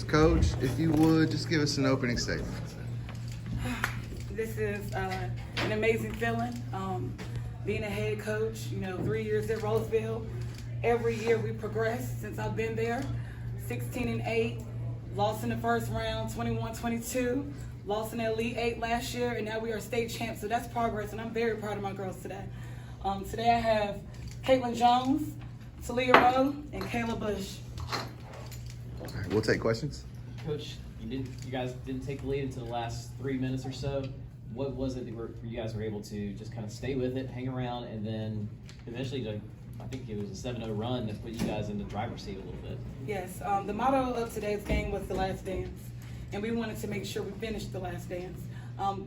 Coach, if you would, just give us an opening statement. This is an amazing feeling. Being a head coach, 3 years at Rolesville. Every year we progress since I've been there. 16-8, lost in the first round, 21-22, lost in the Elite 8 last year, and now we are state champs. So that's progress, and I'm very proud of my girls today. Today I have Caitlin Jones, Talia Rowe, and Kayla Bush. All right, we'll take questions. Coach, you guys didn't take the lead until the last 3 minutes or so. What was it that you guys were able to just kind of stay with it, hang around, and then eventually, I think it was a 7-0 run that put you guys in the driver's seat a little bit? Yes, the motto of today's game was the last dance, and we wanted to make sure we finished the last dance.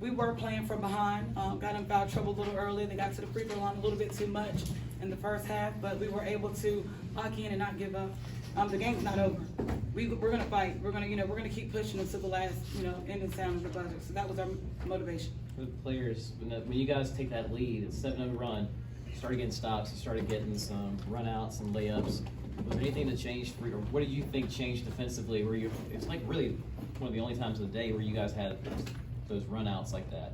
We were playing from behind, got in foul trouble a little early. They got to the free throw line a little bit too much in the first half, but we were able to lock in and not give up. The game's not over. We're gonna fight. We're gonna keep pushing until the last, ending sound of the buzzer. So that was our motivation. For the players, when you guys take that lead, it's 7-0 run, you started getting stops, you started getting some runouts and layups. Was there anything that changed for you, or what do you think changed defensively? It's like really one of the only times of the day where you guys had those runouts like that.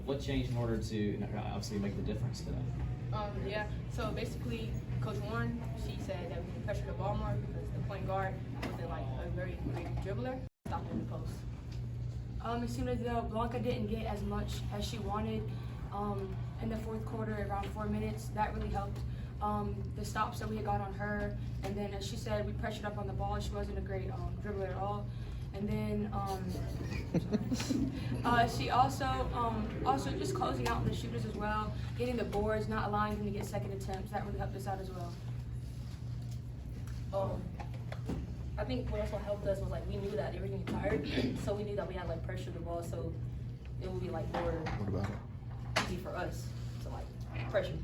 What changed in order to obviously make the difference today? So basically, Coach Warren, she said that we can pressure the ball more because the point guard wasn't like a very great dribbler. Stop in the post. As soon as Blanca didn't get as much as she wanted in the fourth quarter, around 4 minutes, that really helped. The stops that we had got on her, and then as she said, we pressured up on the ball. She wasn't a great dribbler at all. And then she also just closing out the shooters as well, getting the boards, not allowing them to get second attempts. That really helped us out as well. I think what also helped us was like we knew that they were getting tired, so we knew that we had like pressure the ball, so it would be like more What about it? easy for us to like pressure.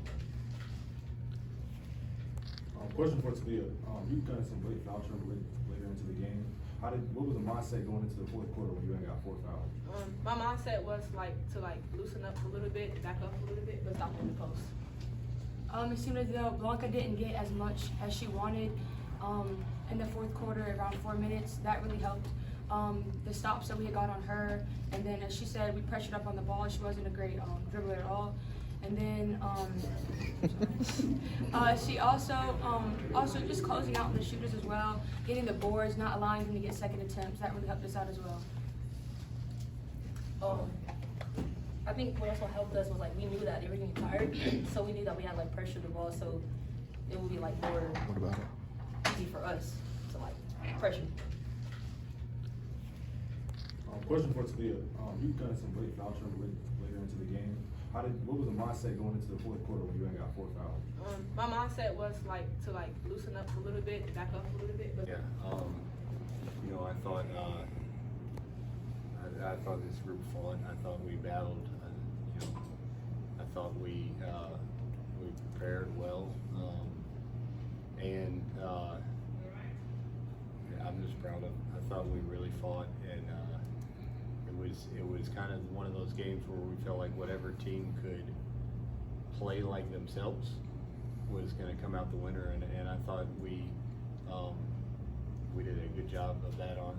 Question for Talia. You've done some late foul trouble later into the game. What was the mindset going into the fourth quarter when you ain't got 4 fouls? My mindset was like to like loosen up a little bit, back up a little bit, but stop in the post. As soon as Blanca didn't get as much as she wanted in the fourth quarter, around 4 minutes, that really helped. The stops that we had got on her, and then as she said, we pressured up on the ball. She wasn't a great dribbler at all. And then she also just closing out the shooters as well, getting the boards, not allowing them to get second attempts. That really helped us out as well. I think what also helped us was like we knew that they were getting tired, so we knew that we had like pressure the ball, so it would be like more What about it? easy for us to like pressure. Question for Talia. You've done some late foul trouble later into the game. What was the mindset going into the fourth quarter when you ain't got 4 fouls? My mindset was like to like loosen up a little bit, back up a little bit. But I thought this group fought. I thought we battled. I thought we prepared well, and I'm just proud of. I thought we really fought, and it was kind of one of those games where we felt like whatever team could play like themselves was going to come out the winner, and I thought we did a good job of that on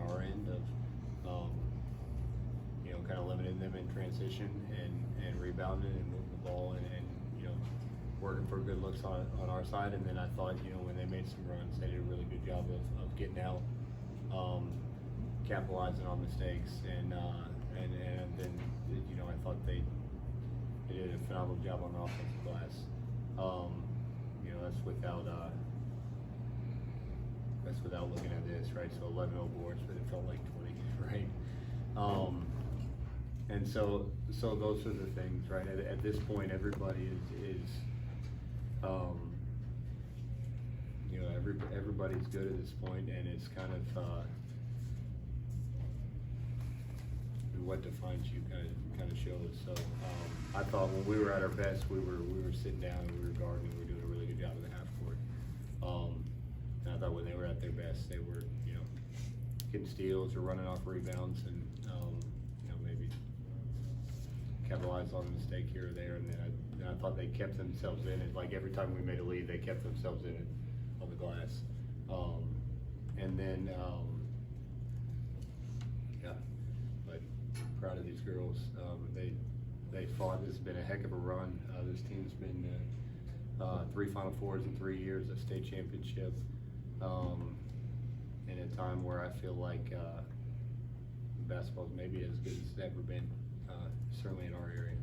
our end of kind of limiting them in transition and rebounding and moving the ball and working for good looks on our side. And then I thought when they made some runs, they did a really good job of getting out, capitalizing on mistakes, and then I thought they did a phenomenal job on the offensive glass. That's without looking at this, right? So 11 boards, but it felt like 20, right? And so those are the things, right? At this point, everybody is everybody's good at this point, and it's kind of what defines you kind of shows. So I thought when we were at our best, we were sitting down and we were guarding. We were doing a really good job in the half court. And I thought when they were at their best, they were getting steals or running off rebounds and maybe capitalized on a mistake here or there. And then I thought they kept themselves in it. Like every time we made a lead, they kept themselves in it on the glass. And then they fought. This has been a heck of a run. This team's been 3 Final Fours in 3 years, a state championship, in a time where I feel like basketball is maybe as good as it's ever been, certainly in our area.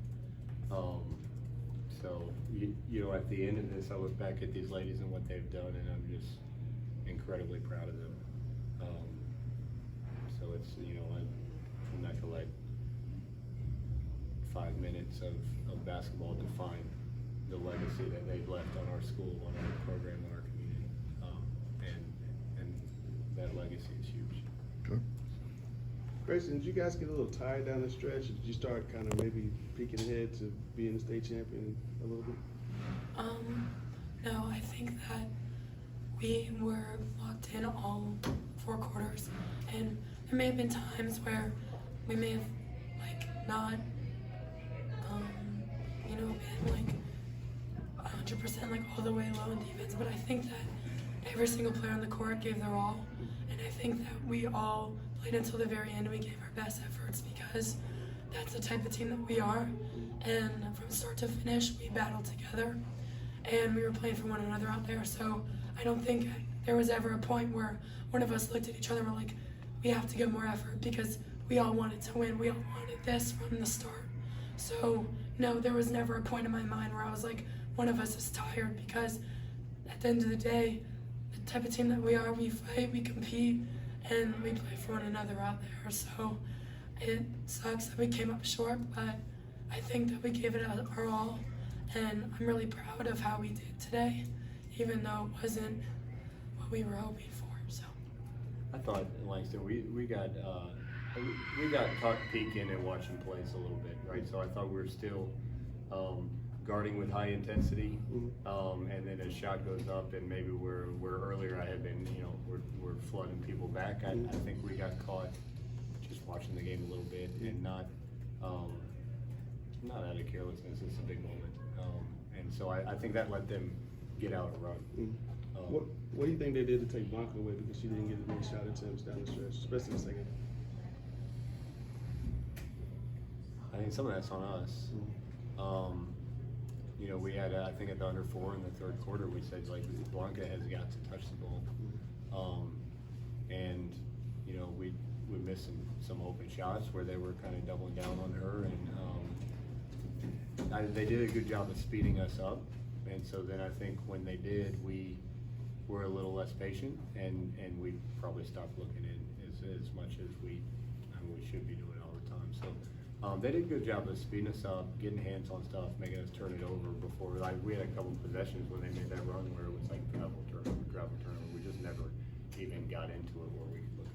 So, you know, at the end of this, I look back at these ladies and what they've done, and I'm just incredibly proud of them. So it's, you know, I'm not gonna let 5 minutes of basketball define the legacy that they've left on our school, on our program, on our community, and that legacy is huge. Sure. Grayson, did you guys get a little tired down the stretch? Did you start kind of maybe peeking ahead to being the state champion a little bit? No, I think that we were locked in all 4 quarters, and there may have been times where we may have not, you know, been 100% all the way low in defense, but I think that every single player on the court gave their all, and I think that we all played until the very end. We gave our best efforts because that's the type of team that we are, and from start to finish we battled together, and we were playing for one another out there. So I don't think there was ever a point where one of us looked at each other and were like, we have to give more effort, because we all wanted to win. We all wanted this from the start. So no, there was never a point in my mind where I was like, one of us is tired, because at the end of the day, the type of team that we are, we fight, we compete, and we play for one another out there. So it sucks that we came up short, but I think that we gave it our all, and I'm really proud of how we did today, even though it wasn't what we were hoping for. So I thought in Langston we got caught peeking and watching plays a little bit, right? So I thought we were still guarding with high intensity, and then as shot goes up, and maybe where earlier I had been, you know, we're flooding people back. I think we got caught just watching the game a little bit, and not out of carelessness. It's a big moment, and so I think that let them get out and run. What do you think they did to take Blanca away, because she didn't get as many shot attempts down the stretch, especially in the second? I think some of that's on us. You know, we had, I think at the under 4 in the 3rd quarter, we said, like, Blanca has got to touch the ball. And, you know, we missed some open shots where they were kind of doubling down on her, and they did a good job of speeding us up. And so then I think when they did, we were a little less patient, and we probably stopped looking in as much as we should be doing all the time. So they did a good job of speeding us up, getting hands on stuff, making us turn it over before. Like, we had a couple possessions when they made that run where it was like travel turnover. We just never even got into it where we could look